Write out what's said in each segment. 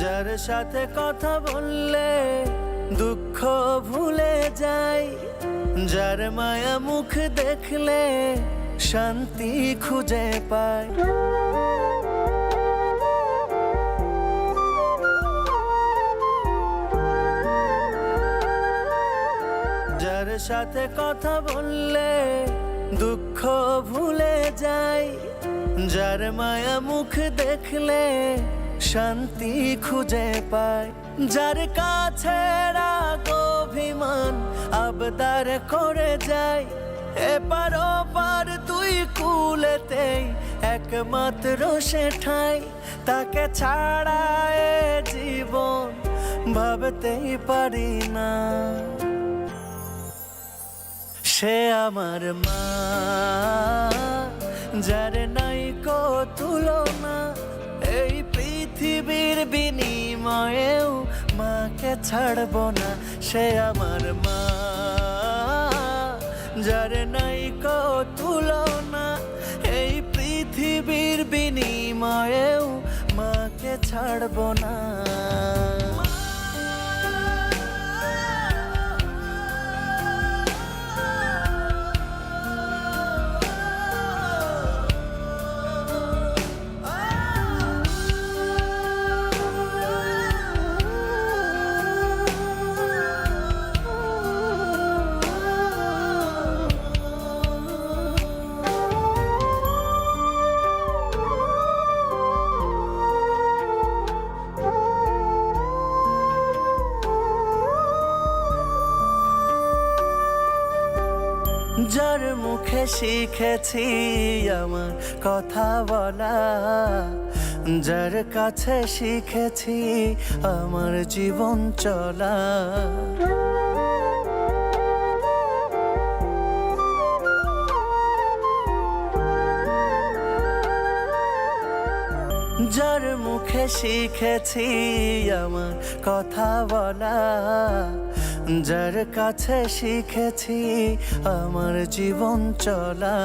যার সাথে কথা বললে দুঃখ ভুলে যাই, যার মায়া মুখ দেখলে শান্তি খুঁজে পাই। যার সাথে কথা বললে দুঃখ ভুলে যাই, যার মায়া মুখ দেখলে শান্তি খুঁজে পাই। যার কাছে রাগ অভিমান আবদার করে যায়, এপার ওপার দুই কুলেতেই একমাত্র সে ঠাই। তাকে ছাড়া এ জীবন ভাবতেই পারি না। সে আমার মা, যার নাই কো তুলনা। এই পৃথিবীর বিনিময়েও মাকে ছাড়ব না। সে আমার মা, যার নাই কো তুলনা। এই পৃথিবীর বিনিময়েও মাকে ছাড়ব না। যার মুখে শিখেছি আমার কথা বলা, যার কাছে শিখেছি আমার জীবন চলা। যার মুখে শিখেছি আমার কথা বলা, যার কাছে শিখেছি আমার জীবন চলা।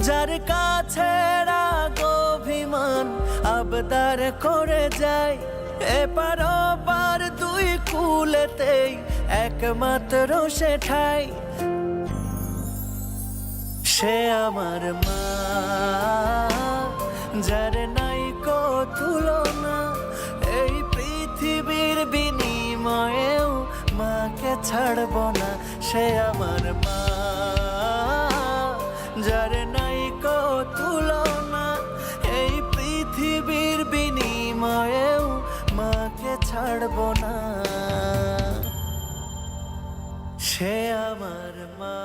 যার কাছে রাগ অভিমান আবদার করে যায়, এপার ওপার দুই কুলেতেই একমাত্র সে ঠাই। সে আমার মা, যার নাই কো তুলনা। এই পৃথিবীর বিনিময়েও মাকে ছাড়ব না। সে আমার মা, যার নাই কো তুলনা। এই পৃথিবীর বিনিময়েও মাকে ছাড়ব না। সে আমার মা।